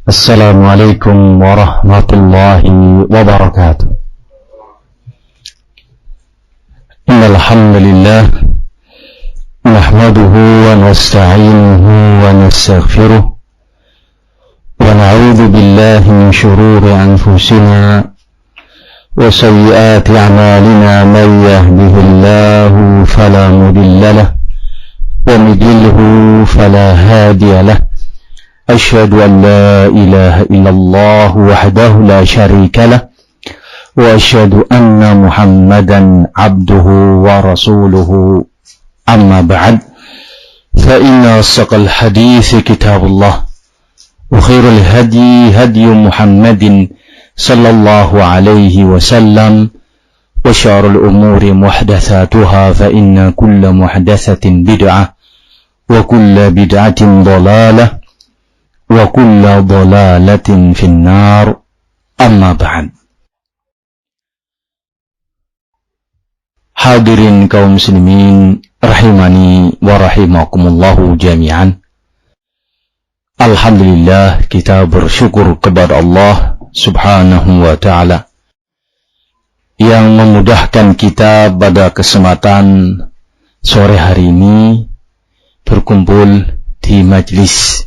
السلام عليكم ورحمة الله وبركاته. إن الحمد لله نحمده ونستعينه ونستغفره ونعوذ بالله من شرور أنفسنا وسيئات أعمالنا من يهده الله فلا مضل له ومن يضلل فلا هادي له. أشهد أن لا إله إلا الله وحده لا شريك له وأشهد أن محمدا عبده ورسوله. أما بعد فإن أصدق الحديث كتاب الله وخير الهدي هدي محمد صلى الله عليه وسلم وشر الأمور محدثاتها فإن كل محدثة بدعة وكل بدعة ضلالة wa kulla dhalalatin finnar. Amma ba'd. Hadirin kaum muslimin rahimani wa rahimakumullahu jami'an. Alhamdulillah, kita bersyukur kepada Allah subhanahu wa ta'ala yang memudahkan kita pada kesempatan sore hari ini berkumpul di majlis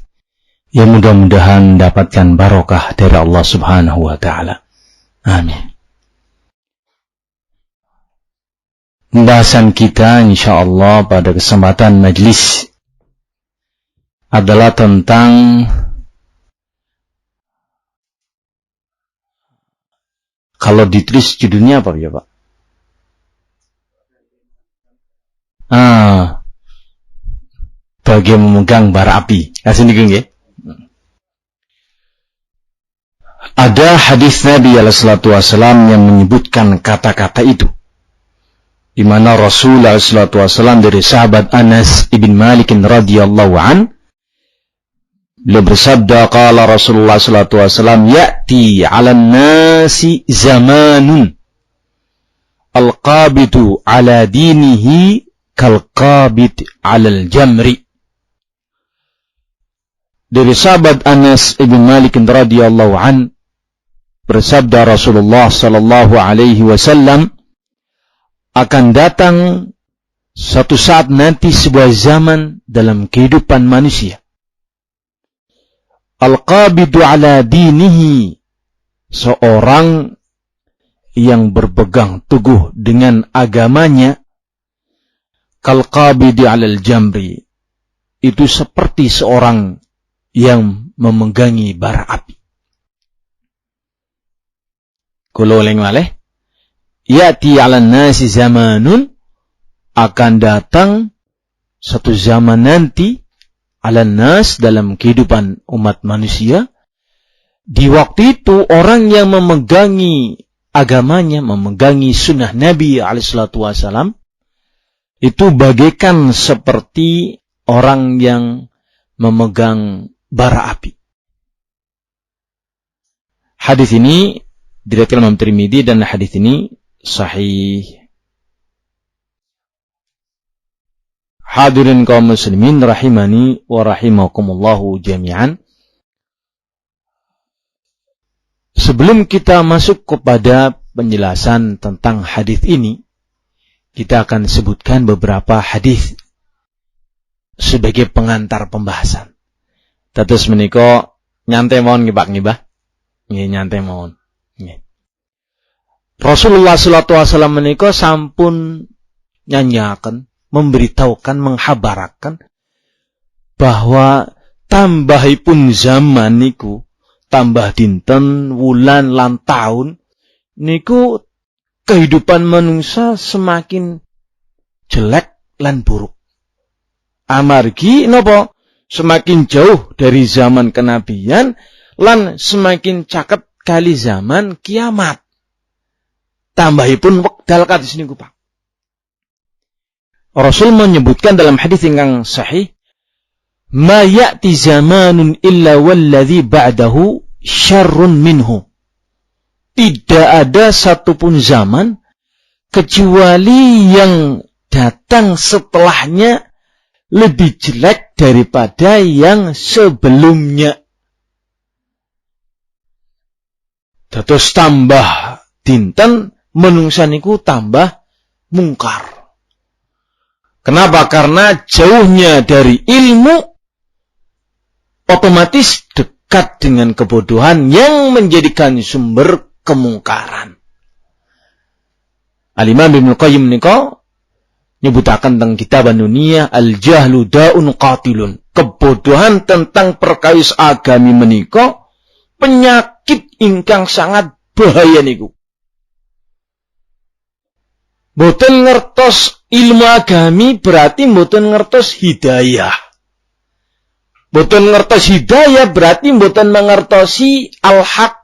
yang mudah-mudahan dapatkan barokah dari Allah subhanahu wa ta'ala. Amin. Pembahasan kita insyaallah pada kesempatan majlis adalah tentang kalau ditulis judulnya apa ya Pak? Bagaimana memegang bara api. Kasih nih ya. Ada hadis Nabi SAW yang menyebutkan kata-kata itu, di mana Rasulullah SAW dari sahabat Anas ibn Malik radhiyallahu an, beliau bersabda, qala Rasulullah SAW, ya'ti 'alan nasi zamanun al-qabidu 'ala dinihi kal-qabid 'alal jamri. Dari sahabat Anas ibn Malik radhiyallahu an, bersabda Rasulullah sallallahu alaihi wasallam, akan datang suatu saat nanti sebuah zaman dalam kehidupan manusia. Al-qabidu ala dinihi, seorang yang berpegang teguh dengan agamanya, kal-qabidi alal jamri, itu seperti seorang yang memegangi bara api. Kalau oleh malih, ya'ti 'alan nasi zamanun, akan datang satu zaman nanti 'alan nas, dalam kehidupan umat manusia. Di waktu itu orang yang memegangi agamanya, memegangi sunnah Nabi SAW, itu bagaikan seperti orang yang memegang bara api. Hadis ini diriwayatkan Imam Tirmidzi dan hadis ini sahih. Hadirin kaum muslimin rahimani wa rahimakumullahu jami'an. Sebelum kita masuk kepada penjelasan tentang hadis ini, kita akan sebutkan beberapa hadis sebagai pengantar pembahasan. Dados menika nyantai mawon nggih Pak ngibah. Nggih nyantai mawon. Rasulullah SAW menika sampun nyanyaken, memberitahukan, menghabarakan bahwa tambahipun zaman niku, tambah dinten, wulan, lan taun niku kehidupan manusia semakin jelek lan buruk. Amargi napa? Semakin jauh dari zaman kenabian lan semakin caket kali zaman kiamat. Tambahipun wekdal kados niku Pak. Rasul menyebutkan dalam hadis yang sahih, ma ya'ti zamanun illa walladhi ba'dahu syarrun minhu. Tidak ada satupun zaman kecuali yang datang setelahnya lebih jelek daripada yang sebelumnya. Dados tambah dinten menungsa niku tambah mungkar. Kenapa? Karena jauhnya dari ilmu otomatis dekat dengan kebodohan yang menjadikan sumber kemungkaran. Al-Imam Ibnu Qayyim nika nyebutaken tentang kitab An-Nuniyah al-jahlu da'un qatilun. Kebodohan tentang perkawis agami menika penyakit ingkang sangat bahaya niku. Mboten ngertos ilmu agami berarti mboten ngertos hidayah. Mboten ngertos hidayah berarti mboten mengertosi al-haq.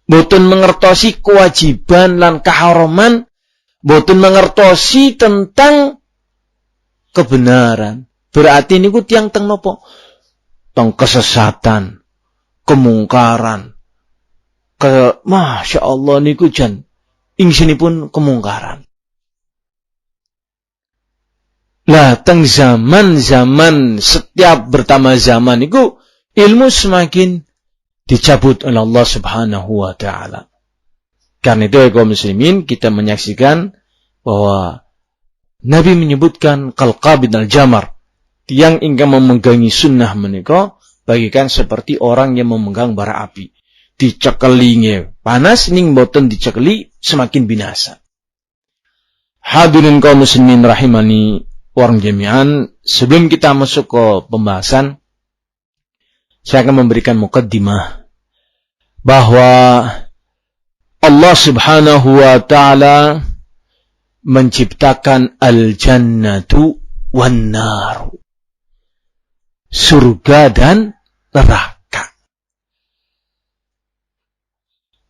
Mboten mengertosi kewajiban lan keharaman. Mboten mengertosi tentang kebenaran. Berarti niku tiyang teng napa? Teng kesesatan, kemungkaran. Masya Allah niku jan ingsinipun kemungkaran. Lah teng zaman-zaman setiap bertambah zaman niku ilmu semakin dicabut oleh Allah Subhanahu wa taala. Karena itu kaum muslimin kita menyaksikan bahwa Nabi menyebutkan qalqabid al-jamar, tiang ingkang memegangi sunnah menika bagikan seperti orang yang memegang bara api. Dicekelinya panas ning boten dicekeli semakin binasa. Hadirin kaum muslimin rahimani warang jami'an, sebelum kita masuk ke pembahasan, saya akan memberikan muqaddimah bahwa Allah Subhanahu wa taala menciptakan al-jannatu wan nar. Surga dan neraka.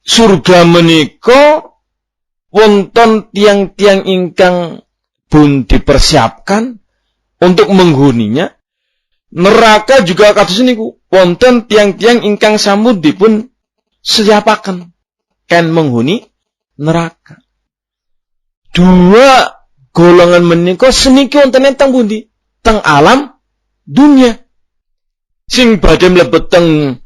Surga menika wonten tiang-tiang ingkang pun dipersiapkan untuk menghuninya. Neraka juga kados niku wonten tiang-tiang ingkang sampun dipun siapaken kan menghuni neraka. Dua golongan menika seniki wonten teng pundi? Teng alam dunia. Sing badhe mlebet teng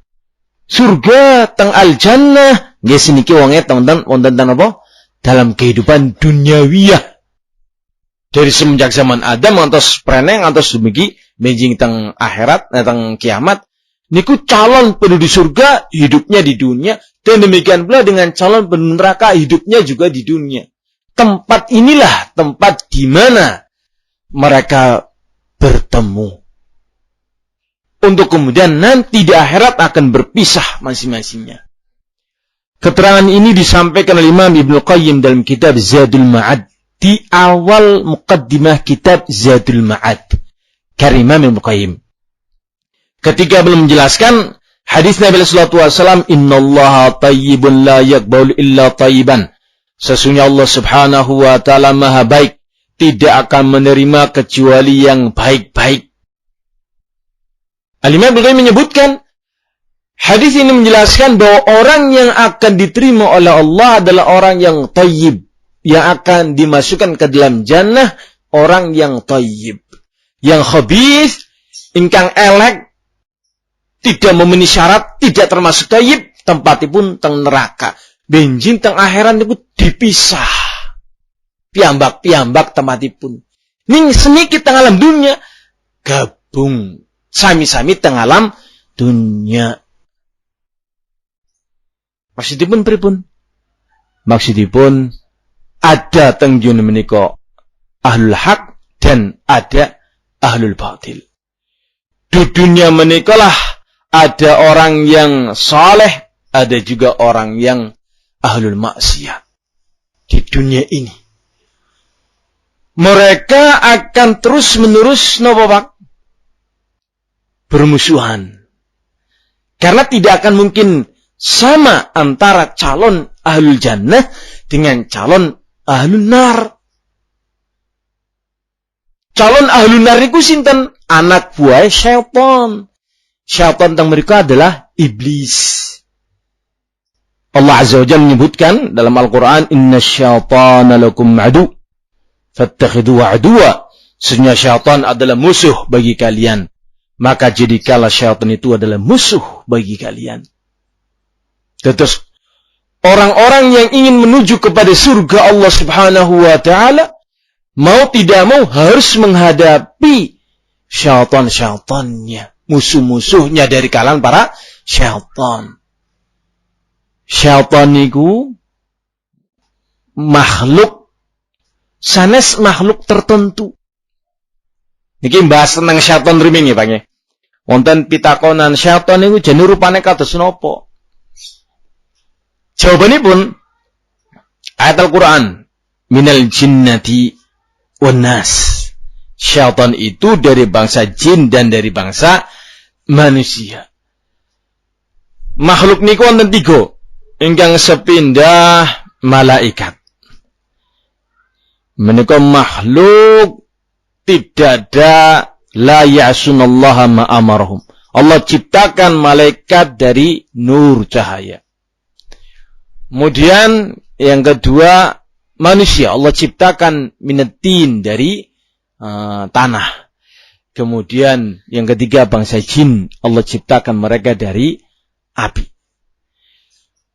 surga, teng al-jannah, nggih seniki wonge wonten apa? Dalam kehidupan duniawiyah. Dari semenjak zaman Adam ngantos preneng ngantos dumugi benjing teng akhirat, teng kiamat, niku calon penduduk surga hidupnya di dunia, dan demikian pula dengan calon penduduk neraka hidupnya juga di dunia. Tempat inilah tempat di mana mereka bertemu. Untuk kemudian nanti di akhirat akan berpisah masing-masingnya. Keterangan ini disampaikan oleh Imam Ibnu Qayyim dalam kitab Zadul Ma'ad. Di awal muqaddimah kitab Zadul Ma'ad. Karena Imam Ibnu Qayyim. Ketika belum menjelaskan hadis Nabi sallallahu alaihi wasallam, "Innallaha tayyibun la yaqbalu illa tayyiban." Sesungguhnya Allah Subhanahu wa taala Maha baik, tidak akan menerima kecuali yang baik-baik. Al-Imam Ibnu Qayyim menyebutkan hadis ini menjelaskan bahwa orang yang akan diterima oleh Allah adalah orang yang tayyib, yang akan dimasukkan ke dalam jannah orang yang tayyib. Yang khabith, ingkang elek, tidak memenuhi syarat, tidak termasuk tayyib, tempatipun teng neraka. Benjing teng akhirat niku dipisah. Piambak-piambak tempatipun. Ning seniki teng alam dunia gabung sami-sami teng alam dunia. Maksudipun pripun? Maksudipun ada teng june menika ahlul haq dan ada ahlul batil. Di dunia menikalah ada orang yang saleh, ada juga orang yang ahlul maksiat. Di dunia ini mereka akan terus-menerus bermusuhan. Karena tidak akan mungkin sama antara calon ahlul jannah dengan calon ahlul nar. Calon ahlul nar niku sinten? Anak buah syaitan. Syaitan teng mereka adalah iblis. Allah Azza wa Jalla menyebutkan dalam Al-Quran, "Inna syaitana lakum adu, fattakhidhuhu aduwa." Sesungguhnya syaitan adalah musuh bagi kalian, maka jadikanlah syaitan itu adalah musuh bagi kalian. Terus orang-orang yang ingin menuju kepada surga Allah Subhanahu wa taala mau tidak mau harus menghadapi syaitan-syaitannya, musuh-musuhnya dari kalangan para syaitan. Syaitan itu makhluk sanes makhluk tertentu. Niki bahas tentang syaitan riming ya, Pak nggih. Wonten pitakonan syaitan niku jenenge rupane kados napa? Jawabanipun ayat Al-Qur'an, minal jinnati wan nas. Syaitan itu dari bangsa jin dan dari bangsa manusia. Makhluk niku wonten 3. Ingkang sepindah malaikat. Menika makhluk tidak ada la ya'sunallaha ma amarahum. Allah ciptakan malaikat dari nur cahaya. Kemudian yang kedua manusia, Allah ciptakan minatin dari tanah. Kemudian yang ketiga bangsa jin, Allah ciptakan mereka dari api.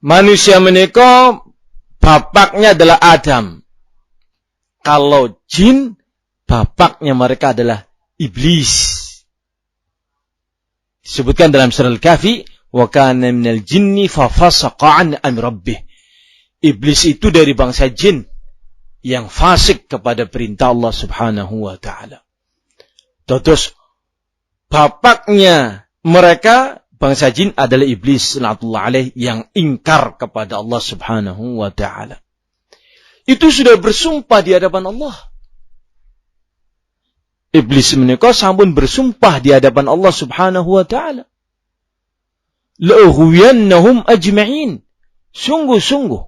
Manusia menika bapaknya adalah Adam. Kalau jin, bapaknya mereka adalah iblis. Disebutkan dalam surah Al-Kahfi, wa kana minal jinni fa fasaqa an amri rabbih. Iblis itu dari bangsa jin yang fasik kepada perintah Allah Subhanahu wa taala. Terus bapaknya mereka bangsa jin adalah iblis laknatullah alaih yang ingkar kepada Allah Subhanahu wa taala. Itu sudah bersumpah di hadapan Allah. Iblis menika sampun bersumpah di hadapan Allah Subhanahu wa taala. La'ughwiyannahum ajma'in. Sungguh-sungguh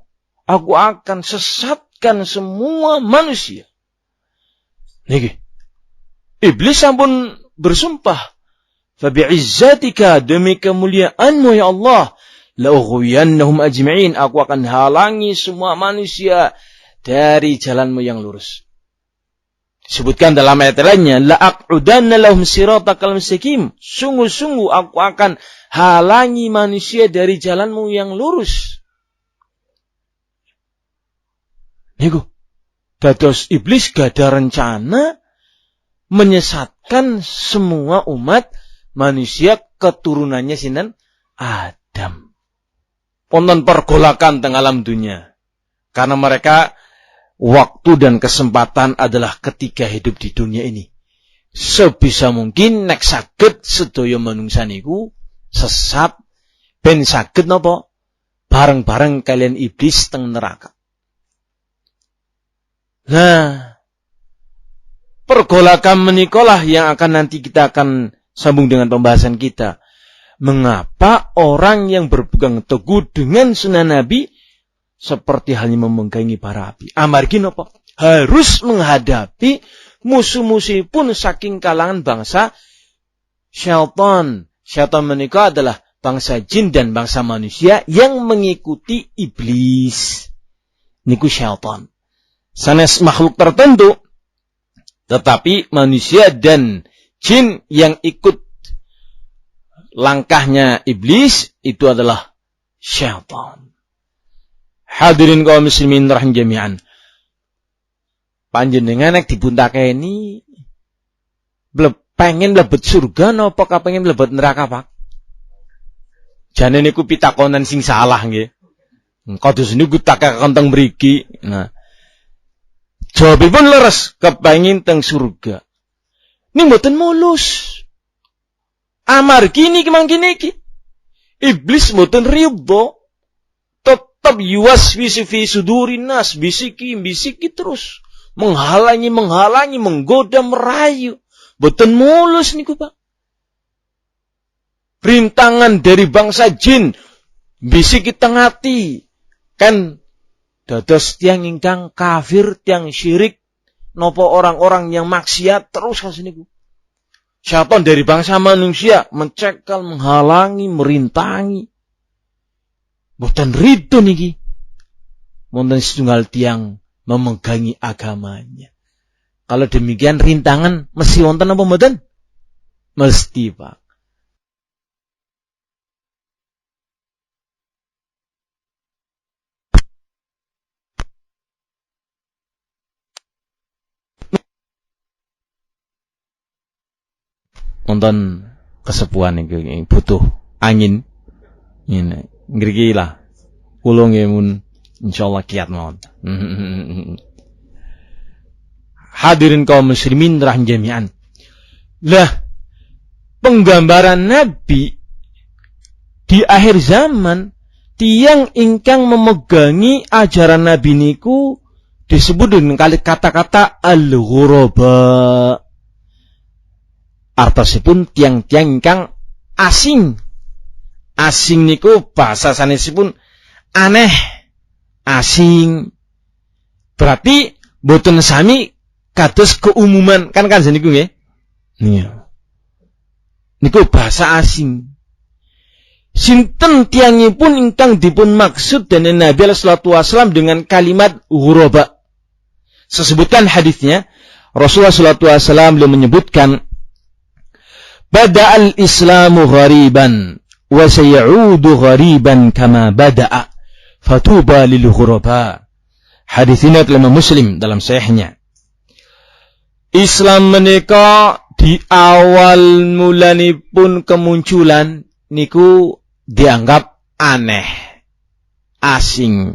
aku akan sesatkan semua manusia. Niki. Iblis sampun bersumpah, "Fabi'izzatika, demi kemuliaanmu ya Allah, la'ughwiyannahum ajma'in, aku akan halangi semua manusia dari jalanmu yang lurus." Disebutkan dalam ayat lainnya, la'aq'udanna lahum siratakal mustaqim, sungguh-sungguh aku akan halangi manusia dari jalanmu yang lurus. Niku, dados iblis gak ada rencana menyesatkan semua umat manusia keturunannya sinan Adam. Wonten pergolakan teng alam dunia. Karena mereka waktu dan kesempatan adalah ketika hidup di dunia ini. Sebisa mungkin nek saged sedaya manungsa niku sesat ben saged napa bareng-bareng kalian iblis teng neraka. Nah, pergolakan menikalah yang akan nanti kita akan sambung dengan pembahasan kita. Mengapa orang yang berpegang teguh dengan sunnah Nabi seperti halnya memegangi bara api? Amargi napa? Harus menghadapi musuh-musuh pun saking kalangan bangsa syaitan. Syaitan menika adalah bangsa jin dan bangsa manusia yang mengikuti iblis. Niku syaitan. Sanes makhluk tertentu, tetapi manusia dan jin yang ikut langkahnya iblis itu adalah syaitan. Hadirin kaum muslimin rahim jami'an. Panjenengan nek dibuntakeni pengen mlebet surga napa kapengen mlebet neraka, Pak? Jane niku pitakonan sing salah nggih. Kados niku tak kenteng mriki. Nah, jawabipun leres, kepengin teng surga. Ning mboten mulus. Amargi niki mangkene iki. Iblis mboten ridho. Tetap yuwaswisu fi sudurin nas, bisiki terus. Menghalangi, menggoda, merayu. Mboten mulus niku, Pak. Rintangan dari bangsa jin bisiki teng ati. Kan dados tiyang ingkang kafir, tiyang syirik, napa orang-orang yang maksiat terus niku. Syaitan dari bangsa manusia mencekal, menghalangi, merintangi. Mboten ridho niki. Wonten setunggal tiyang memegangi agamanya. Kalau demikian rintangan mesti wonten apa mboten? Mesti, Pak. nonton kesepuan iki butuh angin. Ini ngriki lah. Kula nggih mun insyaallah kiat mawon. Hadirin kaum muslimin rahim jami'an. Lah, penggambaran Nabi di akhir zaman, tiang ingkang memegangi ajaran Nabi niku disebut dengan kata-kata al-ghuraba. Artosipun tiang-tiang ingkang asing. Asing niku bahasa sanesipun aneh, asing. Berarti boten sami kados keumuman kan niku nggih. Iya. Niku bahasa asing. Sinten tiyangipun ingkang dipun maksud dening Nabi sallallahu alaihi wasallam dengan kalimat ghuraba. Sesebutkan hadisnya, Rasulullah sallallahu alaihi wasallam beliau menyebutkan bada'al islamu ghariban wa sayaudu ghariban kama bada'a fatuba lil ghuraba. Hadis ini adalah Muslim dalam sahihnya. Islam menika di awal mulanipun kemunculan niku dianggap aneh, asing.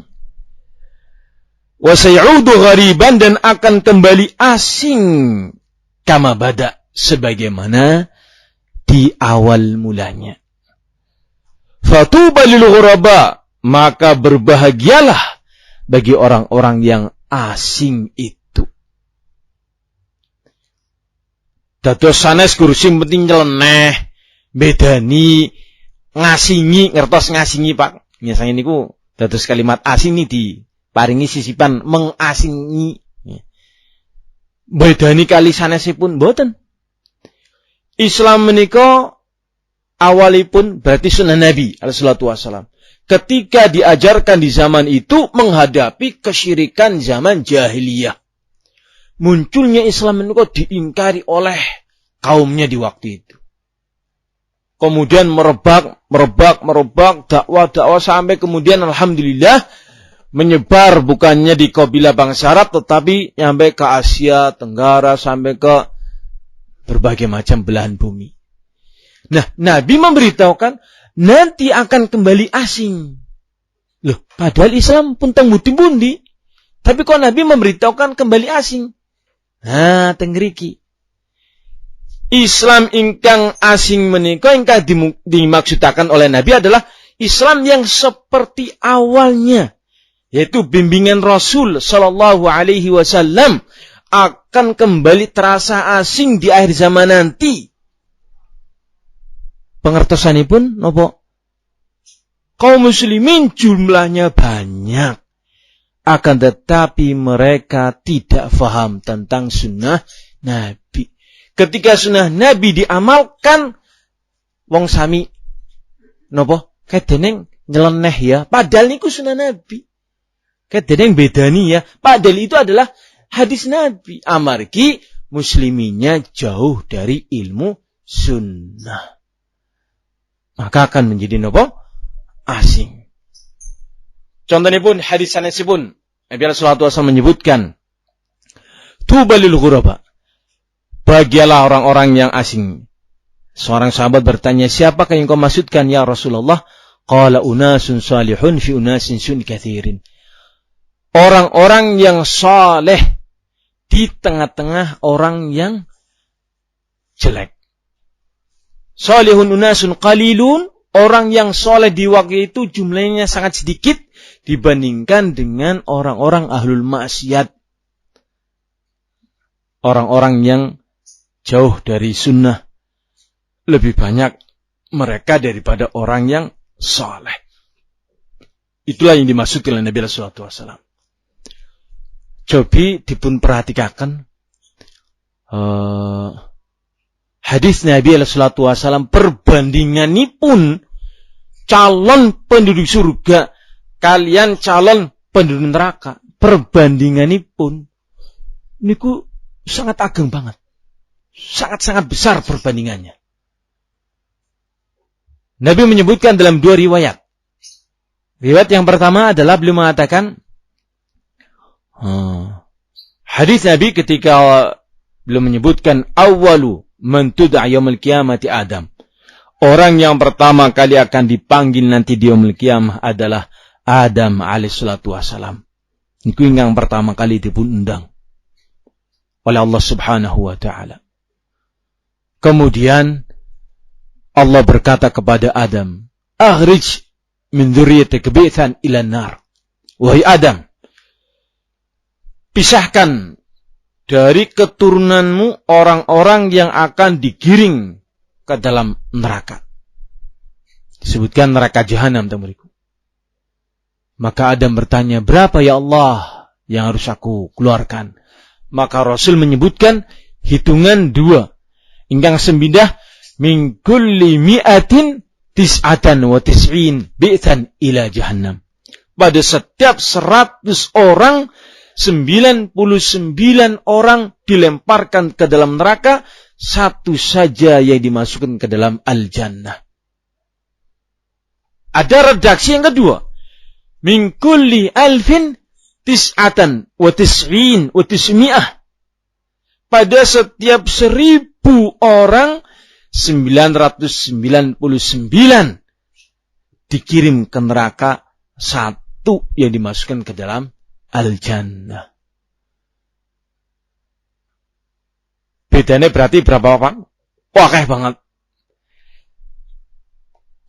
Wa sayaudu ghariban, dan akan kembali asing kama bada, sebagaimana di awal mulanya. Fatuba lil ghuraba, maka berbahagialah bagi orang-orang yang asing itu. Dados sanes kursi penting nyeleneh, bedani, ngasingi, ngertos ngasingi Pak. Biasanya niku dados kalimat asing ini diparingi sisipan mengasingi. Bedani kali sanesipun boten. Islam menika awalipun berarti sunnah Nabi sallallahu alaihi wasallam. Ketika diajarkan di zaman itu menghadapi kesyirikan zaman jahiliyah. Munculnya Islam menika diingkari oleh kaumnya di waktu itu. Kemudian merebak dakwah sampai kemudian alhamdulillah menyebar, bukannya di kabilah bangsa Arab tetapi sampai ke Asia Tenggara, sampai ke berbagai macam belahan bumi. Nah, Nabi memberitahukan nanti akan kembali asing. Loh, padahal Islam pun teng pundi-pundi, tapi kok Nabi memberitahukan kembali asing? Nah, tengriki. Islam ingkang asing menika ingkang dimaksudaken oleh Nabi adalah Islam yang seperti awalnya, yaitu bimbingan Rasul sallallahu alaihi wasallam akan kembali terasa asing di akhir zaman nanti. Pengertosanipun napa? Kaum muslimin jumlahnya banyak, akan tetapi mereka tidak faham tentang sunnah Nabi. Ketika sunnah Nabi diamalkan, wong sami napa? Kadeneng nyeleneh ya, padahal niku sunnah Nabi. Kadeneng bedani ya, padahal itu adalah hadis Nabi. Amargi musliminya jauh dari ilmu sunnah, maka akan menjadi napa? Asing. Contohnya pun hadis sanesipun Nabi sallallahu alaihi wasallam menyebutkan tubalil ghuraba, bahagialah orang-orang yang asing. Seorang sahabat bertanya, siapakah yang kau maksudkan ya Rasulullah? Qala unasun salihun fi unasin sun kathirin. Orang-orang yang saleh di tengah-tengah orang yang jelek. Salihun unasun qalilun, orang yang saleh di waktu itu jumlahnya sangat sedikit dibandingkan dengan orang-orang ahlul maksiat. Orang-orang yang jauh dari sunnah, lebih banyak mereka daripada orang yang saleh. Itulah yang dimaksud oleh Nabi sallallahu alaihi wasallam. Cobi dipun perhatikan hadis Nabi sallallahu alaihi wasallam, perbandinganipun calon penduduk surga kalian calon penduduk neraka, perbandinganipun niku sangat ageng banget. Sangat-sangat besar perbandingannya. Nabi menyebutkan dalam dua riwayat. Riwayat yang pertama adalah beliau mengatakan, hadis Nabi ketika beliau menyebutkan awwalu man tud'a yaumil qiyamati Adam. Orang yang pertama kali akan dipanggil nanti di yaumil qiyamah adalah Adam alaihi salatu wasalam. Niku yang pertama kali diundang oleh Allah Subhanahu wa taala. Kemudian Allah berkata kepada Adam, "Akhrij min dzurriyyatika bi'than ila nar." Wahai Adam, pisahkan dari keturunanmu orang-orang yang akan digiring ke dalam neraka. Disebutkan neraka jahanam, teman-teman. Maka Adam bertanya, berapa ya Allah yang harus aku keluarkan? Maka Rasul menyebutkan hitungan 2. Ingkang sembidah min kulli mi'atin tis'atan wa tis'in bi'tan ila jahannam. Pada setiap 100 orang, 99 orang dilemparkan ke dalam neraka, satu saja yang dimasukkan ke dalam al-jannah. Ada redaksi yang kedua. Min kulli alfin tis'atan wa tis'in wa tis'mi'ah. Pada setiap 1000 orang, 999 dikirim ke neraka, satu yang dimasukkan ke dalam al-jannah. Bedanya berarti berapa, Pak? Wah, banget.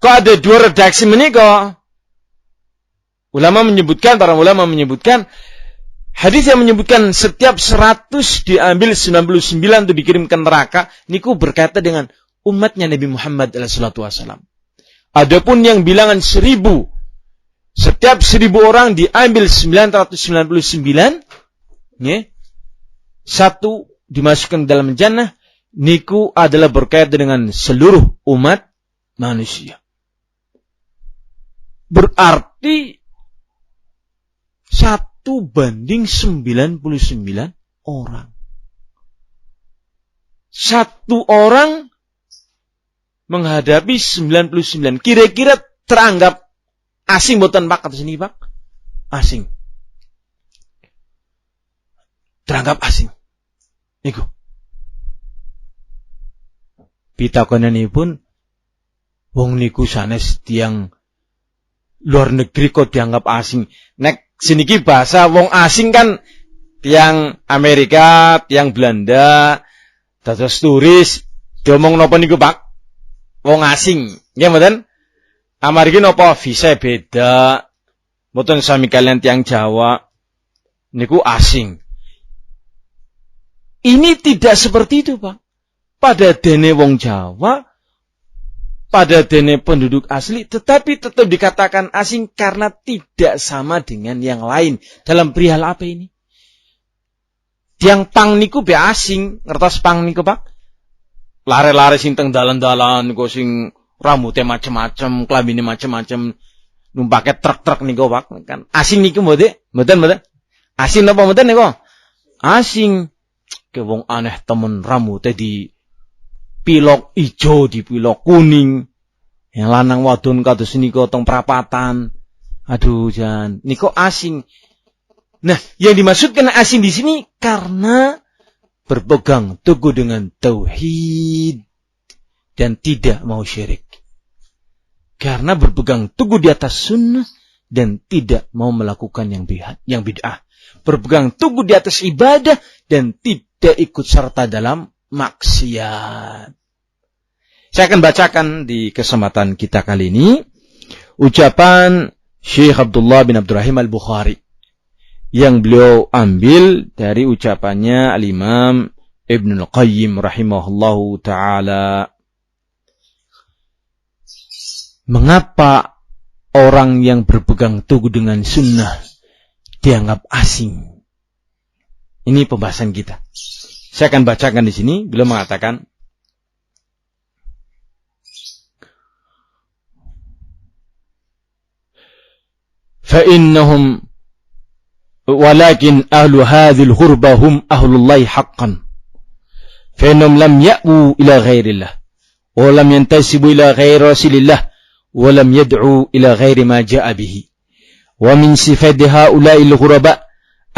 Kok ada 2 redaksi menikah? Para ulama menyebutkan, hadis yang menyebutkan setiap 100 diambil 99 itu dikirim ke neraka, niku berkaitan dengan umatnya Nabi Muhammad SAW. Adapun yang bilangan 1000, setiap 1000 orang diambil 999, satu dimasukkan dalam jannah, niku adalah berkaitan dengan seluruh umat manusia. Berarti 1:99 orang. Satu orang menghadapi 99. Kira-kira teranggap asing boten Pak kata sini Pak? Asing. Teranggap asing. Niku. Pitakonanipun wong niku sanes tiyang luar negeri kok dianggap asing. Nek seniki bahasa wong asing kan tiang Amerika, tiang Belanda, dados turis, diomong napa niku Pak? Wong asing. Nggih mboten? Amargi napa visa beda. Mboten sami kalian tiang Jawa. Niku asing. Ini tidak seperti itu, Pak. Pada dene wong Jawa, pada dene penduduk asli, tetapi tetap dikatakan asing karena tidak sama dengan yang lain. Dalam perihal apa ini? Tiang pang niku be asing, ngertos pang niku Pak? Lare-lare sing teng dalan-dalan niku sing rambutnya macam-macam, klambine macam-macam, numpake truk-truk niku Pak. Kan asing niku mboten? Mboten. Asing napa mboten niku? Asing. Ke wong aneh temen rambutnya di pilok ijo, di pilok kuning. Yang lanang wadon kados niku teng prapatan. Aduh jan, niku asing. Nah, yang dimaksudkan asing di sini karena berpegang teguh dengan tauhid dan tidak mau syirik. Karena berpegang teguh di atas sunnah dan tidak mau melakukan yang bid'ah. Berpegang teguh di atas ibadah dan tidak ikut serta dalam maksiat. Saya akan bacakan di kesempatan kita kali ini ucapan Syekh Abdullah bin Abdurrahim Al-Bukhari yang beliau ambil dari ucapannya Al-Imam Ibnul Qayyim rahimahullahu ta'ala. Mengapa orang yang berpegang teguh dengan sunnah dianggap asing? Ini pembahasan kita. Saya akan bacakan di sini. Beliau mengatakan, فَإِنَّهُمْ ولكن أهل هذه الغربة هم أهل الله حقا فإنهم لم يأووا إلى غير الله ولم ينتسبوا إلى غير رسول الله ولم يدعوا إلى غير ما جاء به ومن صفات هؤلاء الغرباء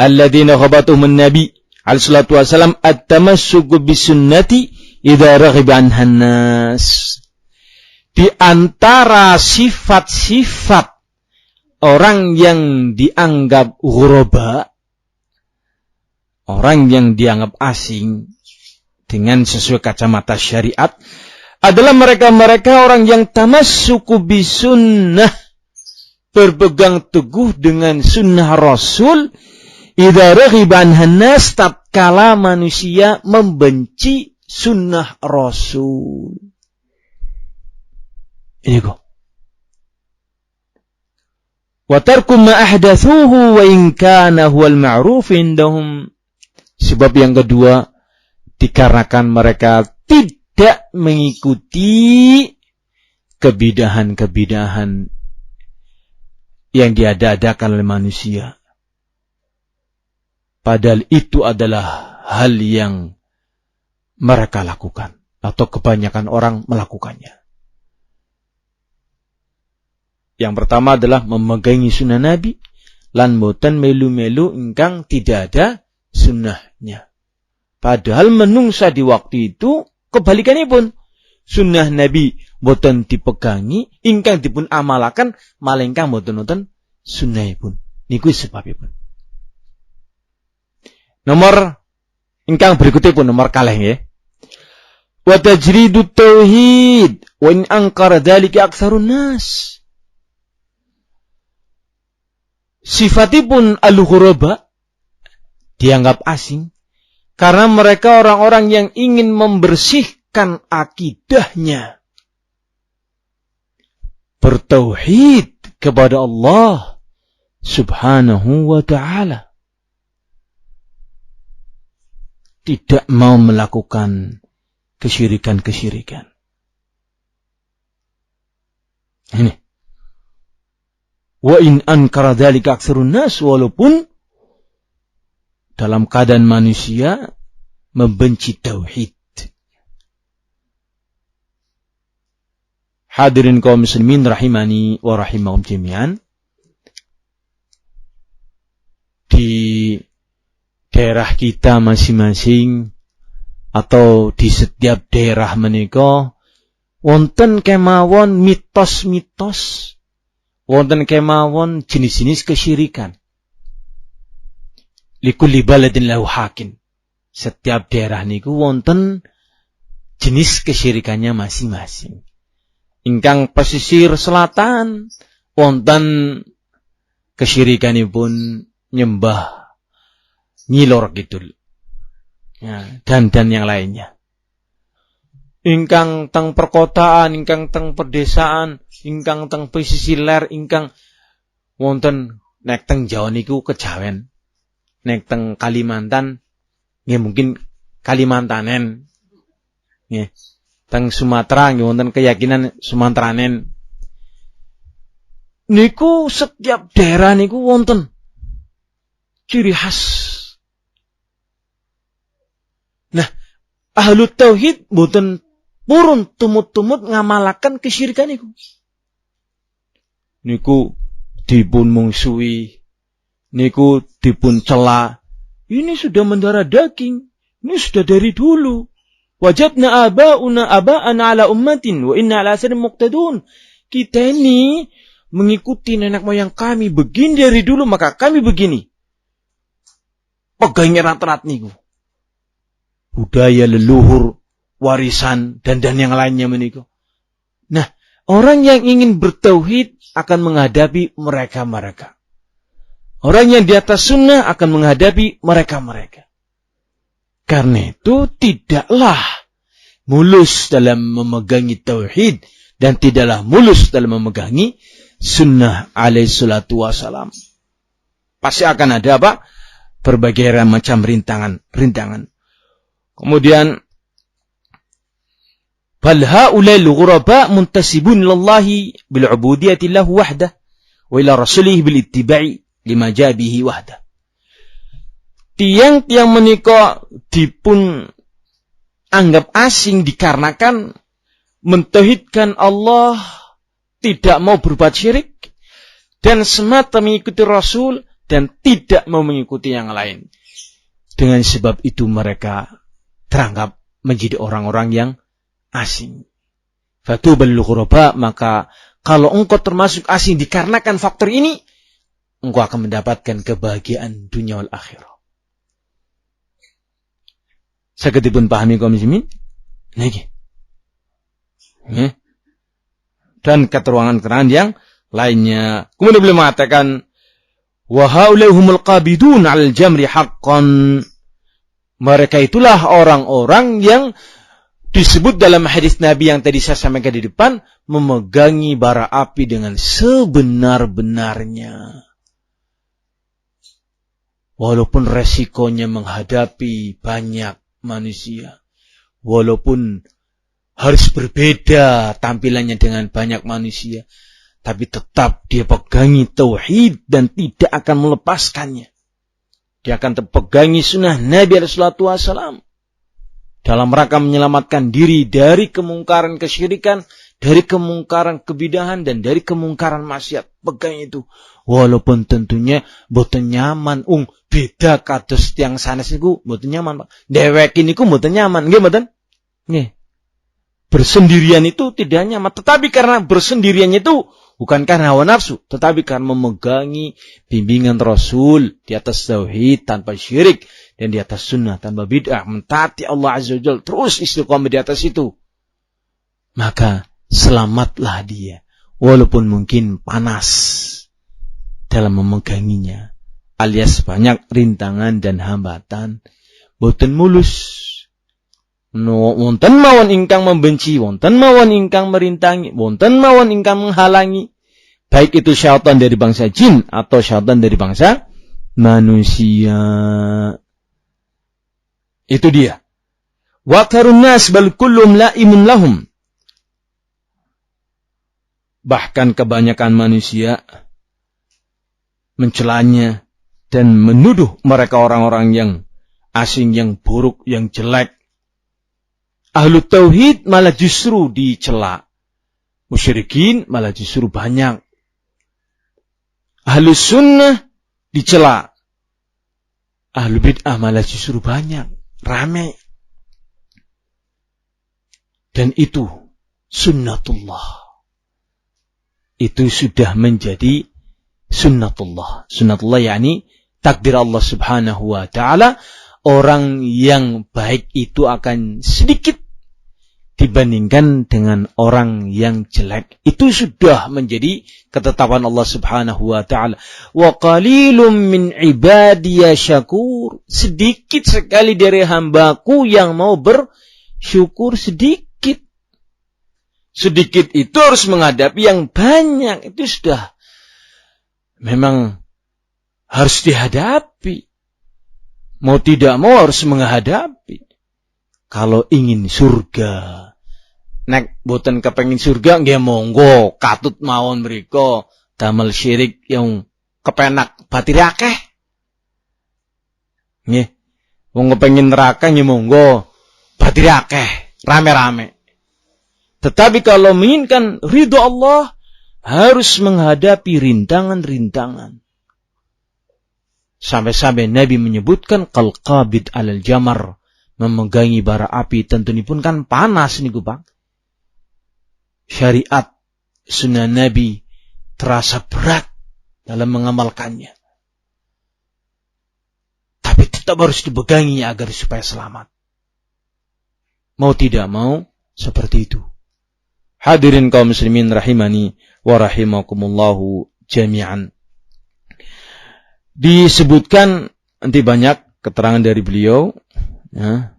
الذين غبطهم النبي عليه الصلاة والسلام التمسك بالسنة idza raghiba anhan nas. Di antara sifat-sifat orang yang dianggap ghuraba, orang yang dianggap asing dengan sesuai kacamata syariat, adalah mereka-mereka orang yang tamassuku bisunnah, berpegang teguh dengan sunnah Rasul, idza raghiba anhan nas, tatkala manusia membenci sunnah Rasul. Ini kok. Wa tarku ma ahdatsuhu wa in kana huwal ma'ruf indahum. Sebab yang kedua, dikarenakan mereka tidak mengikuti kebidahan-kebidahan yang diada-adakan oleh manusia. Padahal itu adalah hal yang mereka lakukan atau kebanyakan orang melakukannya. Yang pertama adalah memegangi sunnah Nabi, lan boten melu-melu ingkang tidak ada sunnahnya. Padahal menungsa di waktu itu kebalikannya pun, sunnah Nabi boten dipegangi, ingkang dipun amalakan malah ingkang boten sunnahipun. Niku sebabipun. Nomor ingkang berikutnya pun nomor kalih nggih. Wa tajridut tauhid wa in ankara dzalika aktsarun nas. Sifatipun al-ghuraba, dianggap asing karena mereka orang-orang yang ingin membersihkan akidahnya, bertauhid kepada Allah Subhanahu wa ta'ala, tidak mau melakukan kesyirikan-kesyirikan. Ini. Wa in ankara dzalika aktsarun nas, walaupun dalam keadaan manusia membenci tauhid. Hadirin kaum muslimin rahimani wa rahimakum jami'an. Di daerah kita masing-masing atau di setiap daerah menika wonten kemawon mitos-mitos, wonten kemawon jenis-jenis kesyirikan. Likulli baladin lahu hakim. Setiap daerah niku wonten jenis kesyirikannya masing-masing. Ingkang pesisir selatan wonten kesyirikanipun nyembah Nyilor Kidul. Ya, dan yang lainnya. Ingkang teng perkotaan, ingkang teng pedesaan, ingkang teng pesisir ler, ingkang wonten nek teng Jawa niku kejawen. Nek teng Kalimantan nggih mungkin Kalimantanen. Nggih. Teng Sumatera nggih wonten keyakinan Sumatranen. Niku setiap daerah niku wonten ciri khas. Nah, ahlu tauhid boten purun tumut-tumut ngamalaken kesyirikan niku. Niku dipun mungsuhi, niku dipun cela. Ini sudah mendarah daging. Ini sudah dari dulu. Wajadna aba'ana ala ummatin wa inna ala asarin muqtadun. Kita ini mengikuti nenek moyang kami begini dari dulu, maka kami begini. Pegang erat-erat niku. Budaya leluhur, warisan, dan yang lainnya menika. Nah, orang yang ingin bertauhid akan menghadapi mereka-mereka. Orang yang di atas sunnah akan menghadapi mereka-mereka. Karena itu tidaklah mulus dalam memegangi tauhid dan tidaklah mulus dalam memegangi sunnah alaihi salatu wassalam. Pasti akan ada apa? Berbagai macam rintangan. Kemudian bal haula'il ghuraba muntasibun lillahi bil ubudiyyati lahu wahdah wa ila rasulih bil ittiba'i lima jaa bihi wahdah. Tiang-tiang menika dipun anggap asing dikarenakan mentauhidkan Allah, tidak mau berbuat syirik dan semata mengikuti Rasul dan tidak mau mengikuti yang lain. Dengan sebab itu mereka teranggap menjadi orang-orang yang asing. Fatubal ghuraba, maka kalau engkau termasuk asing dikarenakan faktor ini, engkau akan mendapatkan kebahagiaan dunia wal akhirah. Saged dipun pahami kaum muslimin? Nggih. Dan keterangan-keterangan yang lainnya. Kemudian beliau mengatakan, wa haulahumul qabidun 'alal jamri haqqan. Mereka itulah orang-orang yang disebut dalam hadis Nabi yang tadi saya sampaikan di depan, memegangi bara api dengan sebenar-benarnya. Walaupun resikonya menghadapi banyak manusia, walaupun harus berbeda tampilannya dengan banyak manusia, tapi tetap dia pegangi tauhid dan tidak akan melepaskannya. Dia akan terpegangi sunnah Nabi SAW dalam rangka menyelamatkan diri dari kemungkaran kesyirikan, dari kemungkaran kebidahan, dan dari kemungkaran maksiat. Pegang itu. Walaupun tentunya boten nyaman. Beda kados tiang sanes niku boten nyaman, Pak. Dewek niku boten nyaman. Nggih mboten? Nggih. Bersendirian itu tidak nyaman. Tetapi karena bersendiriannya itu bukan karena hawa nafsu, tetapi karena memegangi bimbingan Rasul di atas tauhid tanpa syirik, dan di atas sunnah tanpa bid'ah, mentaati Allah Azza wa Jalla, terus istiqomah di atas itu, maka selamatlah dia, walaupun mungkin panas dalam memeganginya, alias banyak rintangan dan hambatan, boten mulus. Wonten mawon ingkang membenci, wonten mawon ingkang merintangi, wonten mawon ingkang menghalangi, baik itu syaitan dari bangsa jin atau syaitan dari bangsa manusia. Itu dia. Wa karun nas bal kullum laimun lahum. Bahkan kebanyakan manusia mencelanya dan menuduh mereka orang-orang yang asing, yang buruk, yang jelek. Ahlu tauhid malah justru dicela. Musyrikin malah justru banyak. Ahlu sunnah dicela. Ahlu bid'ah malah justru banyak. Rame. Dan itu sunnatullah. Itu sudah menjadi sunnatullah. Sunnatullah yakni takdir Allah subhanahu wa ta'ala. Orang yang baik itu akan sedikit dibandingkan dengan orang yang jelek. Itu sudah menjadi ketetapan Allah subhanahu wa ta'ala. Wa qalilum min ibadiya syakur. Sedikit sekali dari hambaku yang mau bersyukur. Sedikit. Sedikit itu harus menghadapi yang banyak. Itu sudah memang harus dihadapi. Mau tidak mau harus menghadapi. Kalau ingin surga, nek boten kepengin surga nggih monggo katut mawon mriku damel syirik yang kepenak batir akeh. Nggih. Wong kepengin neraka nggih monggo batir akeh, rame-rame. Tetapi kalau menginginkan ridho Allah harus menghadapi rintangan-rintangan. Sampai-sampai Nabi menyebutkan qalqabid alal jamar, memegangi bara api, tentu ini pun kan panas niku Pak. Syariat sunnah Nabi terasa berat dalam mengamalkannya. Tapi tetap harus dipegangi agar supaya selamat. Mau tidak mau seperti itu. Hadirin kaum muslimin rahimani wa rahimakumullahu jami'an. Disebutkan nanti banyak keterangan dari beliau, ya.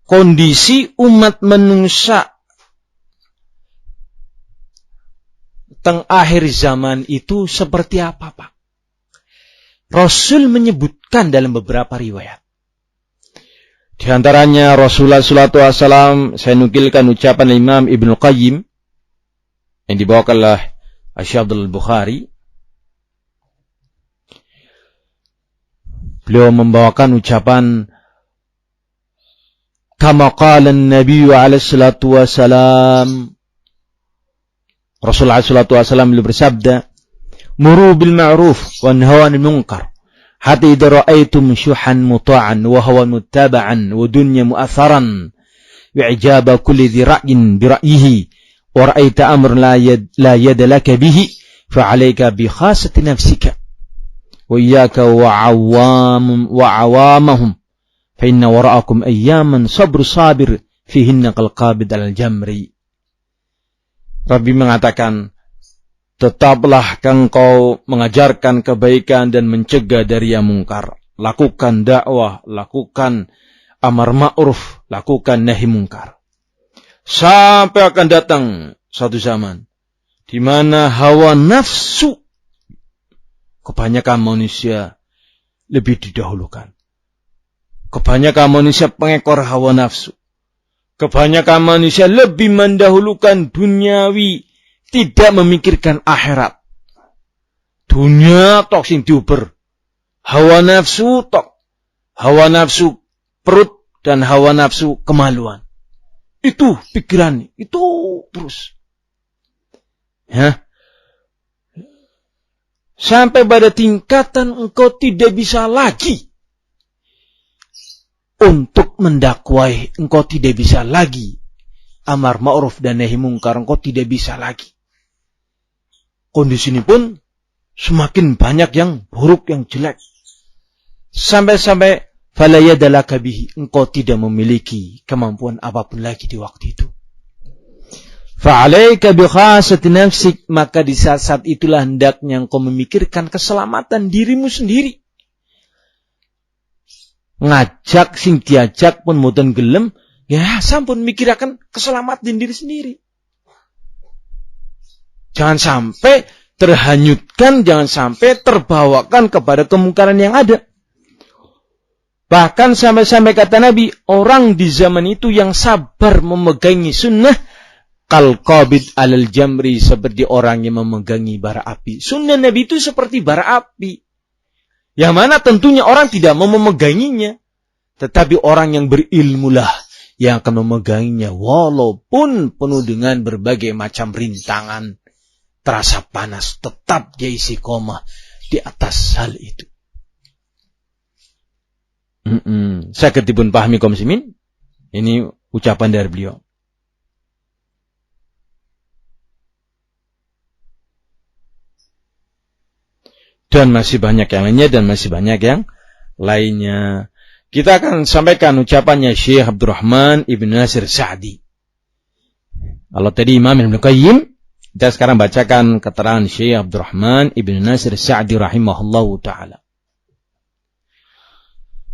Kondisi umat manusia teng akhir zaman itu seperti apa, Pak? Rasul menyebutkan dalam beberapa riwayat. Di antaranya Rasulullah SAW, saya nukilkan ucapan Imam Ibnu Qayyim yang dibawakan oleh Syekh Abdul Bukhari. Beliau membawakan ucapan kama qala an-nabiy alaihi salatu wasalam. Rasulullah sallallahu alaihi wasallam beliau bersabda, muru bil ma'ruf wa nahaw 'anil munkar hatta idza ra'aytum syuhan muta'an wa hawan muttaba'an wa dunya mu'atharan wa ijaba kulli dhi ra'yin bi ra'yihi wa ra'aita amran la yad laka bihi fa 'alayka bi khassati nafsika wa iyyaka wa 'awamahum fa inna wara'akum ayyaman sabir fihinna kal qabid al jamri. Rabbi mengatakan, tetaplah engkau mengajarkan kebaikan dan mencegah dari yang mungkar. Lakukan dakwah, lakukan amar ma'ruf, lakukan nahi mungkar. Sampai akan datang satu zaman di mana hawa nafsu kebanyakan manusia lebih didahulukan. Kebanyakan manusia pengekor hawa nafsu. Kebanyakan manusia lebih mendahulukan duniawi, tidak memikirkan akhirat. Dunia tok sing diuber. Hawa nafsu tok. Hawa nafsu perut dan hawa nafsu kemaluan. Itu pikiran, itu terus. Ya. Sampai pada tingkatan engkau tidak bisa lagi untuk mendakwai, engkau tidak bisa lagi amar ma'ruf dan nahi mungkar, engkau tidak bisa lagi. Kondisi ini pun semakin banyak yang buruk, yang jelek. Sampai-sampai fala yadalaka bihi, engkau tidak memiliki kemampuan apapun lagi di waktu itu. Fa'alaika bi khassati nafsik, maka di saat-saat itulah hendaknya engkau memikirkan keselamatan dirimu sendiri. Ngajak sing diajak pun mboten gelem, ya sampun mikiraken keselamatan diri sendiri. Jangan sampai terhanyutkan, jangan sampai terbawakan kepada kemungkaran yang ada. Bahkan sampai-sampai kata Nabi, orang di zaman itu yang sabar memegangi sunnah kal qabid alal jamri, seperti orang yang memegangi bara api. Sunnah Nabi itu seperti bara api, yang mana tentunya orang tidak mau memeganginya, tetapi orang yang berilmulah yang akan memeganginya, walaupun penuh dengan berbagai macam rintangan, terasa panas, tetap dia istiqomah di atas hal itu. Sakit dipun pahami kaum muslimin. Ini ucapan dari beliau. Dan masih banyak yang lainnya, dan masih banyak yang lainnya. Kita akan sampaikan ucapannya Syekh Abdurrahman Ibn Nasir Sa'di. Kalau tadi Imam Ibn Qayyim, kita sekarang bacakan keterangan Syekh Abdurrahman Ibn Nasir Sa'di rahimahullahu ta'ala.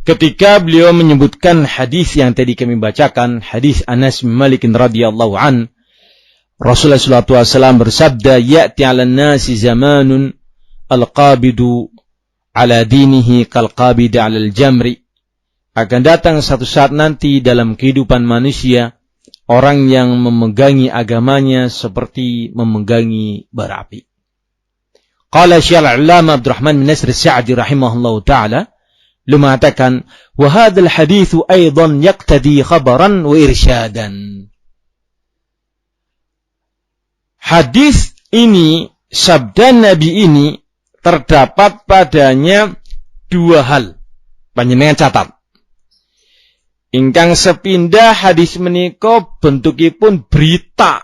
Ketika beliau menyebutkan hadis yang tadi kami bacakan, hadis Anas bin Malik radhiyallahu an, Rasulullah sallallahu alaihi wasallam bersabda, "Ya'ti 'alan nasi zamanun al-qabidu 'ala dinihi kal-qabidi 'alal jamri." Akan datang satu saat nanti dalam kehidupan manusia, orang yang memegangi agamanya seperti memegangi bara api. Qala Syekh al-'Allamah Abdurrahman bin Nasir Sa'di rahimahullahu ta'ala, beliau mengatakan, wa hadzal haditsu aidan yaqtadi khabaran wa irsyadan. Hadis ini, sabda Nabi ini, terdapat padanya dua hal. Panjenengan catat. Ingkang sepindah hadis menika bentukipun berita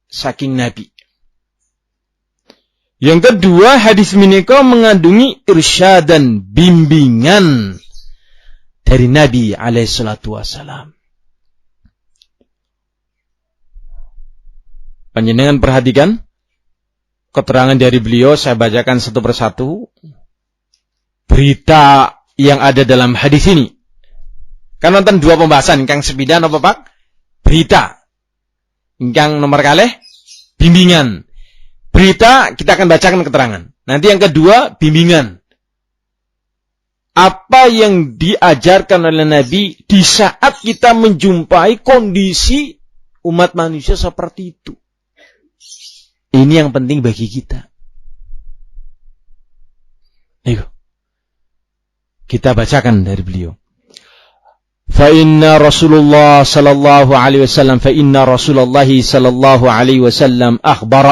saking Nabi. Yang kedua, hadis menika mengandungi irsyadan, bimbingan dari Nabi alaihi salatu wasalam. Panjenengan perhatikan keterangan dari beliau, saya bacakan satu persatu berita yang ada dalam hadis ini. Kan nonton dua pembahasan, ingkang sepindah napa Pak? Berita. Ingkang nomor kalih bimbingan. Berita kita akan bacakan keterangan. Nanti yang kedua bimbingan. Apa yang diajarkan oleh Nabi di saat kita menjumpai kondisi umat manusia seperti itu. Ini yang penting bagi kita. Ayo. Kita bacakan dari beliau. فإن رسول الله صلى الله عليه وسلم أخبر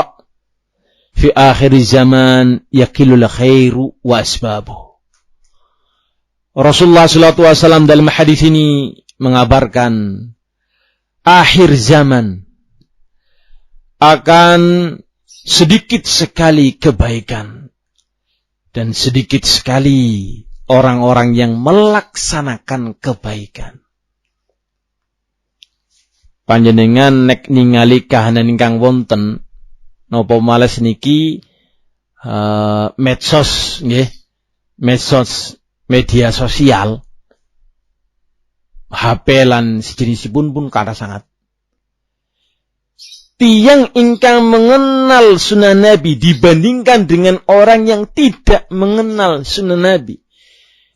fi akhir zaman yaqillul khairu wa asbabuh. Rasulullah sallallahu alaihi wasallam dalam hadis ini mengabarkan akhir zaman akan sedikit sekali kebaikan dan sedikit sekali orang-orang yang melaksanakan kebaikan. Panjenengan nek ningali kahanan ingkang wonten napa males niki medsos nggih, medsos media sosial, HP lan sejenisipun pun kata sangat. Tiyang ingkang mengenal sunnah Nabi dibandingkan dengan orang yang tidak mengenal sunnah Nabi,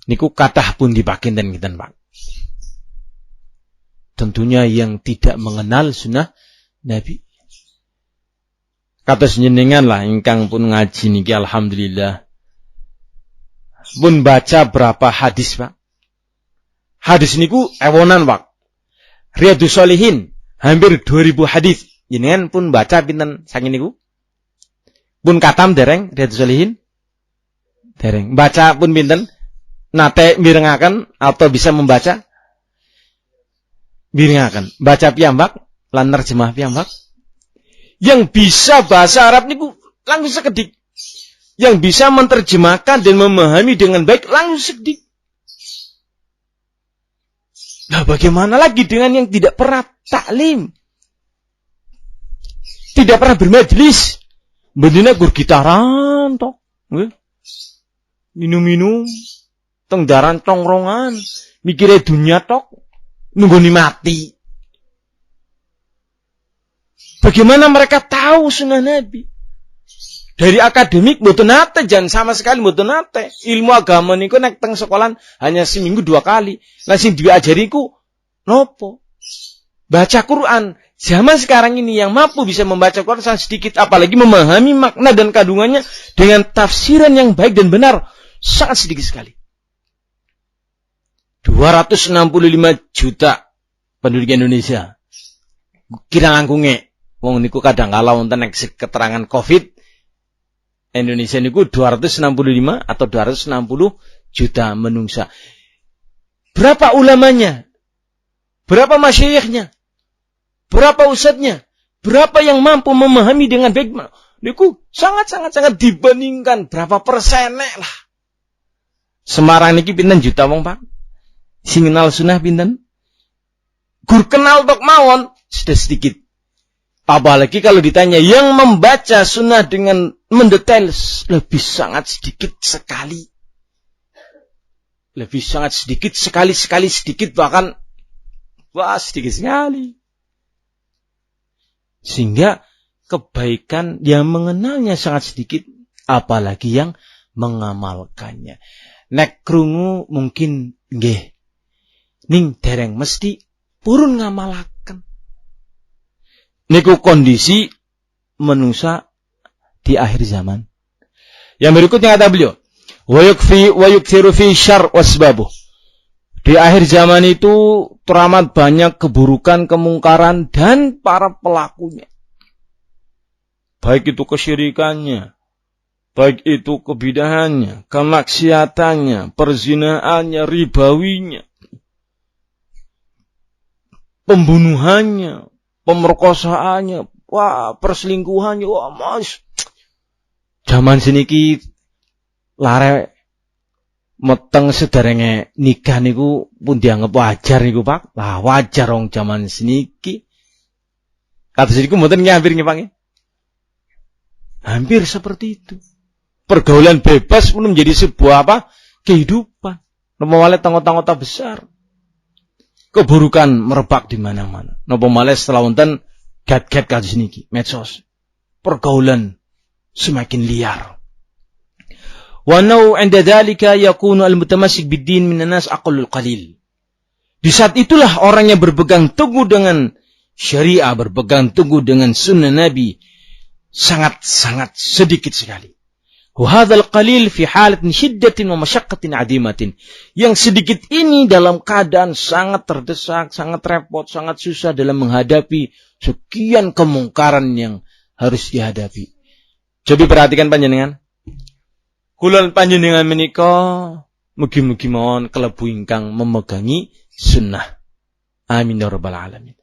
niku kathah pun dipakinten kinten Pak. Tentunya yang tidak mengenal sunnah Nabi. Kados jenengan lah ingkang pun ngaji niki alhamdulillah. Pun baca berapa hadis, Pak. Hadis niku ewonan, Pak. Riyadhus Shalihin hampir 2000 hadis. Jenengan pun baca pinten saking niku? Pun katam dereng Riyadhus Shalihin? Dereng. Baca pun pinten? Nate mirengaken atau bisa membaca? Mirengaken. Baca piyambak lan nerjemah piyambak. Yang bisa bahasa Arab niku langsung sekedik. Yang bisa menerjemahkan dan memahami dengan baik langsung sekedik. Nah, bagaimana lagi dengan yang tidak pernah taklim? Tidak pernah bermajelis. Bendina gur gitaran tok. Minum-minum. Tengdaran tongrongan. Mikirnya dunia tok. Nungguni mati. Bagaimana mereka tahu sunnah Nabi? Dari akademik mboten nate, jangan sama sekali mboten nate. Ilmu agama niku nek teng sekolahan hanya seminggu 2 kali. Lah sing diajari ku nopo? Baca Quran. Zaman sekarang ini yang mampu bisa membaca Quran sangat sedikit, apalagi memahami makna dan kandungannya dengan tafsiran yang baik dan benar sangat sedikit sekali. 265 juta penduduk Indonesia. Kira langkunge. Wong niku kadang kala wonten nek keterangan Covid Indonesia niku 265 atau 260 juta menungsa. Berapa ulamanya? Berapa masyayikhnya? Berapa ustadznya? Berapa yang mampu memahami dengan baik? Niku sangat dibandingkan berapa persenek lah. Semarang niki pinten juta wong, Pak? Sing kenal sunnah pinten? Gur kenal tok mawon sudah sedikit. Apalagi kalau ditanya yang membaca sunnah dengan mendetail lebih sangat sedikit sekali. Lebih sangat sedikit sekali sedikit bahkan sedikit sekali. Sehingga kebaikan yang mengenalnya sangat sedikit, apalagi yang mengamalkannya. Nek krungu mungkin nggih. Ning dereng mesti purun ngamalaken. Niku kondisi manusia di akhir zaman. Yang berikutnya kata beliau, wa yukthiru fi syarr wasbabuh. Di akhir zaman itu teramat banyak keburukan, kemungkaran dan para pelakunya. Baik itu kesyirikannya, baik itu kebidahannya, kemaksiatannya, perzinaannya, ribawinya, pembunuhannya, pemerkosaannya, perselingkuhannya, mas. Zaman seniki lare meteng sederenge nikah niku pun dianggap wajar niku, Pak. Lah wajar wong zaman seniki. Kata seniku mboten hampir nggih, Pak. Hampir seperti itu. Pergaulan bebas pun menjadi sebuah kehidupan. Napa malih tangga-tangga besar. Keburukan merebak di mana-mana. Napa malih setelah wonten gat-gat kados niki, medsos. Pergaulan semakin liar. Wa nau 'inda dzalika yakunu al-mutamassik bid-din minan nas aqallul qalil. Di saat itulah orang yang berpegang teguh dengan syariah, berpegang teguh dengan sunnah Nabi sangat sedikit sekali. Wahadzal qalil fi halatin syiddatin wa masyaqqatin 'adimatin. Yang sedikit ini dalam keadaan sangat terdesak, sangat repot, sangat susah dalam menghadapi sekian kemungkaran yang harus dihadapi. Coba perhatikan panjenengan. Kula panjenengan menika mugi-mugi mawon kelebu ingkang memegangi sunnah. Amin ya rabbal alamin.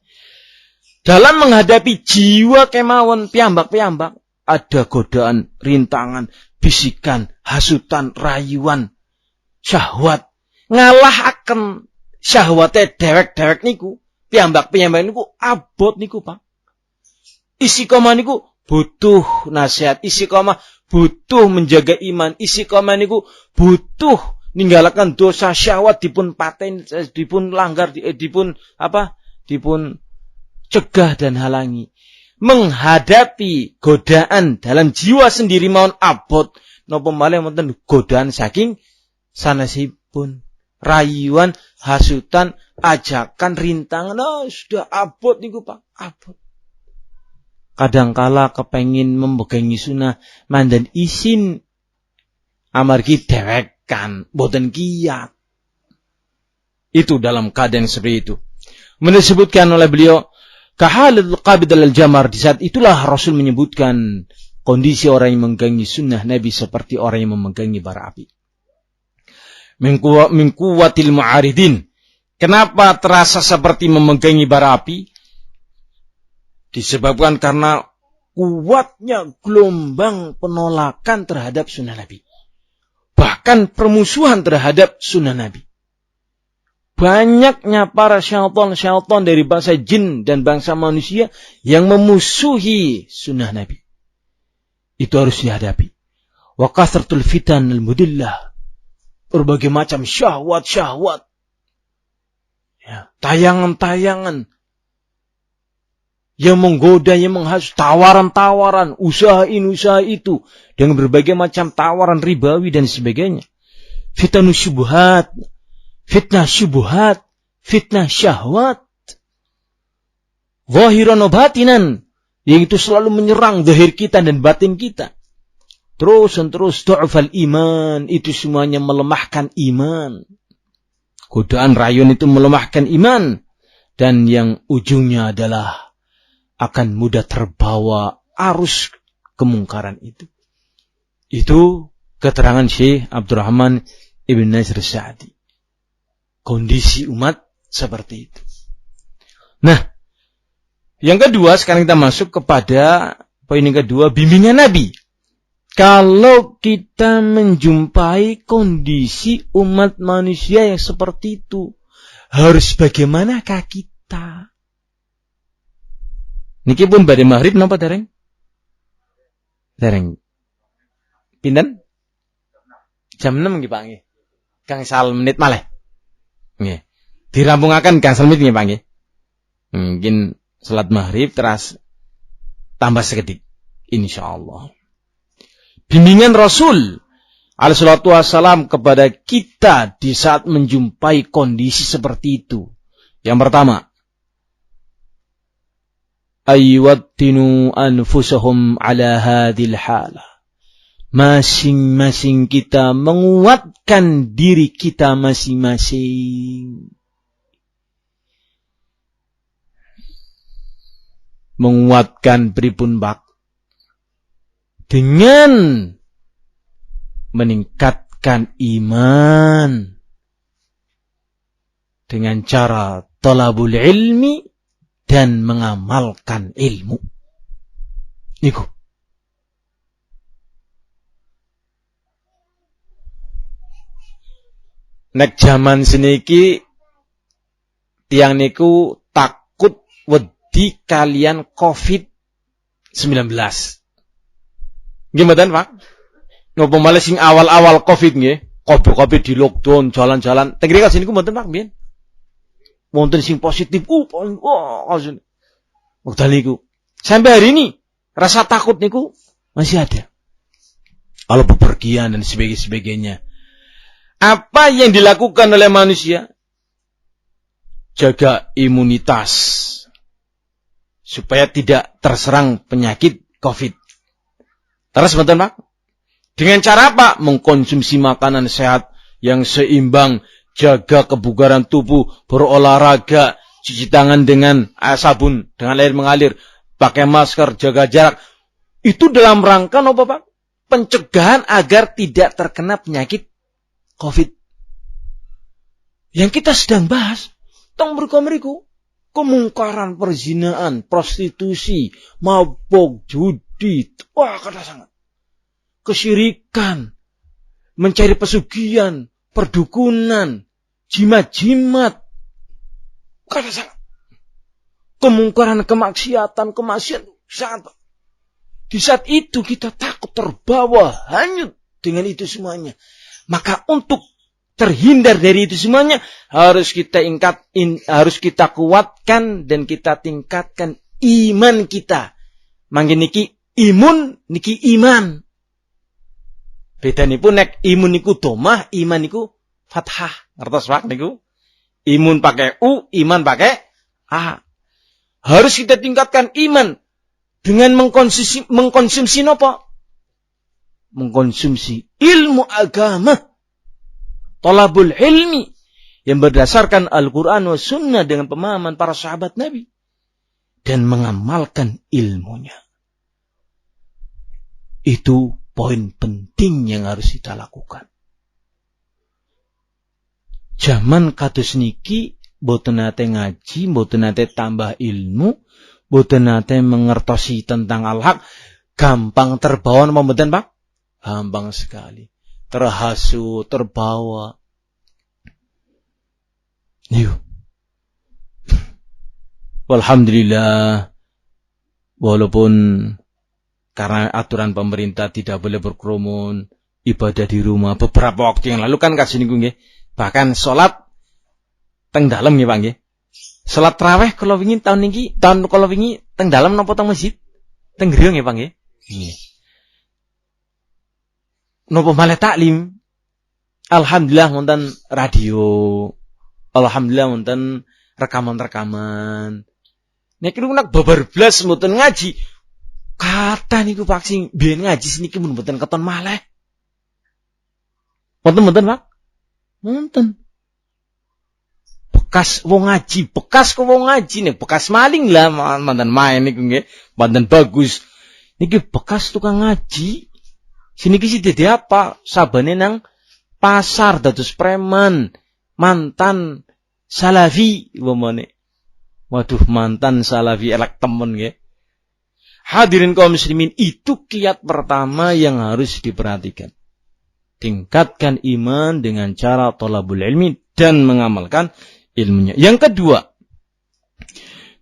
Dalam menghadapi jiwa kemawon piyambak-piyambak, ada godaan, rintangan, bisikan, hasutan, rayuan, syahwat. Ngalahaken syahwate dewek-dewek niku, piyambak-piyambak niku abot niku, Pak. Istiqomah niku butuh nasihat, istiqomah butuh menjaga iman, istiqomah niku butuh ninggalaken dosa syahwat dipun paten, dipun langgar, dipun cegah dan halangi. Menghadapi godaan dalam jiwa sendiri mawon abot, napa malih wonten godaan saking sanesipun. Rayuan, hasutan, ajakan, rintangan, sudah abot niku Pak, abot. Kadangkala kepengin memegangi sunnah mandan isin amargi dewekan, boten kiyat. Itu dalam keadaan seperti itu. Disebutkan oleh beliau, kahalil qabid al-jamar, di saat itulah Rasul menyebutkan kondisi orang yang memegangi sunnah Nabi seperti orang yang memegangi bara api. Min quwwatil mu'aridin. Kenapa terasa seperti memegangi bara api? Disebabkan karena kuatnya gelombang penolakan terhadap sunnah Nabi. Bahkan permusuhan terhadap sunnah Nabi. Banyaknya para syaitan dari bangsa jin dan bangsa manusia yang memusuhi sunnah Nabi. Itu harus dihadapi. Wa kasratul fitan al-mudillah. Berbagai macam syahwat. Ya, tayangan-tayangan yang menggoda, yang menghasut, tawaran-tawaran, usaha ini, usaha itu, dengan berbagai macam tawaran ribawi dan sebagainya. Fitnah syubhat, fitnah syahwat, zahiran wa batinan, yang itu selalu menyerang zahir kita dan batin kita. Terus du'fal iman, itu semuanya melemahkan iman. Godaan rayuan itu melemahkan iman, dan yang ujungnya adalah akan mudah terbawa arus kemungkaran itu. Itu keterangan Syekh Abdurrahman Ibn Nasir Sa'di. Kondisi umat seperti itu. Nah, yang kedua, sekarang kita masuk kepada poin yang kedua, bimbingan Nabi. Kalau kita menjumpai kondisi umat manusia yang seperti itu, harus bagaimanakah kita? Niki pun badhe maghrib napa dereng? Dereng. Pinten? Jam 6 nggih Pak nggih. Kang sal menit malih. Nggih. Dirampungaken Kang sal menit nggih Pak nggih. Mungkin salat maghrib terus tambah sekedik insyaallah. Bimbingan Rasul alaihi salatu wassalam kepada kita di saat menjumpai kondisi seperti itu. Yang pertama, aywattinu anfusahum ala hadhil halah. Masing-masing kita menguatkan diri kita masing-masing. Menguatkan pripun bak dengan meningkatkan iman dengan cara talabul ilmi dan mengamalkan ilmu. Niku. Nek jaman seniki tiang niku takut wedi kalian COVID-19. Nggih mboten, Pak? Napa malih sing awal-awal Covid nggih, Covid di lockdown, jalan-jalan. Teng mriki niku mboten, Pak, mbiyen. Wonten sing positif, wekdal niku. Sampai hari ini rasa takut niku masih ada. Kalau bepergian dan sebagainya. Apa yang dilakukan oleh manusia? Jaga imunitas supaya tidak terserang penyakit Covid. Terus betul Pak? Dengan cara apa? Mengkonsumsi makanan sehat yang seimbang, jaga kebugaran tubuh, berolahraga, cuci tangan dengan sabun, dengan air mengalir, pakai masker, jaga jarak. Itu dalam rangka apa, Pak? Pencegahan agar tidak terkena penyakit COVID. Yang kita sedang bahas tentang mereka kemungkaran perzinaan, prostitusi, mabuk, judi, wah kata sangat. Kesyirikan, mencari pesugihan, perdukunan, jimat-jimat, kata sangat. Kemungkaran, kemaksiatan sangat. Di saat itu kita takut terbawa hanyut dengan itu semuanya. Maka untuk terhindar dari itu semuanya harus kita kuatkan dan kita tingkatkan iman kita. Mangke niki imun niki iman. Bedanipun nek imun niku domah, iman niku fathah. Ngertos Pak niku? Imun pakai u, iman pakai a. Harus kita tingkatkan iman dengan mengkonsumsi apa? Mengkonsumsi ilmu agama. Thalabul ilmi yang berdasarkan Al-Quran wa Sunnah dengan pemahaman para sahabat Nabi dan mengamalkan ilmunya. Itu poin penting yang harus kita lakukan. Zaman kados niki boten nate ngaji, boten nate tambah ilmu, boten nate mengertosi tentang al-haq, gampang terbawa napa mboten, Pak? Gampang sekali. Terhasu, terbawa. Yuk. Alhamdulillah, walaupun karena aturan pemerintah tidak boleh berkerumun, ibadah di rumah. Beberapa waktu yang lalu kan kasih niku nggih, bahkan salat teng dalem nggih Pak nggih. Salat tarawih kalau wingi tahun kalau wingi teng dalem napa teng masjid? Teng griya nggih Pak nggih. Nggih. Napa malah taklim? Alhamdulillah wonten radio. Alhamdulillah wonten rekaman-rekaman. Nek niku nak babar blas mboten ngaji. Kata niku Pak sing biyen ngaji seniki mun mboten keton malih. Wonten Pak? Wonten. Bekas wong ngaji, nek bekas maling lah mantan main niku nggih, mantan bagus. Niki bekas tukang ngaji. Siniki sih dadi apa? Sabane nang pasar dados preman, mantan salafi umpamane. Waduh, mantan salafi elek temen nggih. Hadirin kaum muslimin, itu kiat pertama yang harus diperhatikan. Tingkatkan iman dengan cara thalabul ilmi dan mengamalkan ilmunya. Yang kedua,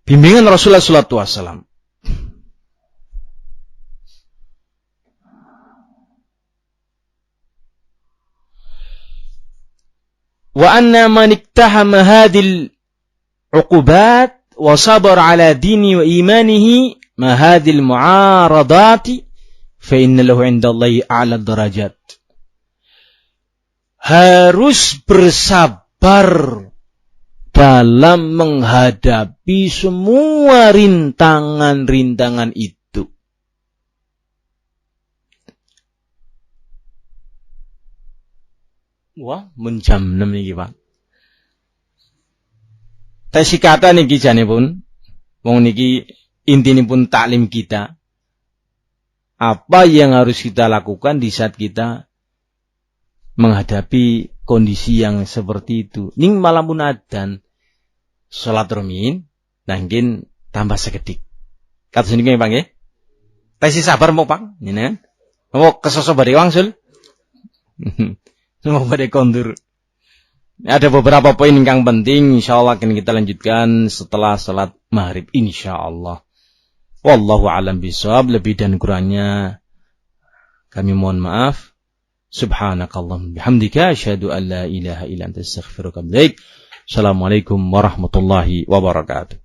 bimbingan Rasulullah sallallahu alaihi wasallam. Wa anna man iktahama hadhil uqubat wa sabar ala dini wa imanihi ma hadhil mu'aradati fa inna lahu 'indallahi a'la darajat. Harus bersabar dalam menghadapi semua rintangan-rintangan itu. Wah, menjam 6 niki, Pak. Tesi kata niki janipun, wong niki intinipun taklim kita. Apa yang harus kita lakukan di saat kita menghadapi kondisi yang seperti itu? Ning malamun adzan salat rumiyin, nangkin tambah sekedik. Kados niki Pak nggih. Tesi sabar mau Pak, ngene. Mau kesoso bare wangsul. Semua pada kondur. Ada beberapa poin yang penting, insyaallah akan kita lanjutkan setelah salat maghrib insyaallah. Wallahu a'lam bishawab. Lebih dan kurangnya kami mohon maaf. Subhanakallahumma bihamdika asyhadu an la ilaha illa anta astaghfiruka wa atubu ilaik. Assalamualaikum warahmatullahi wabarakatuh.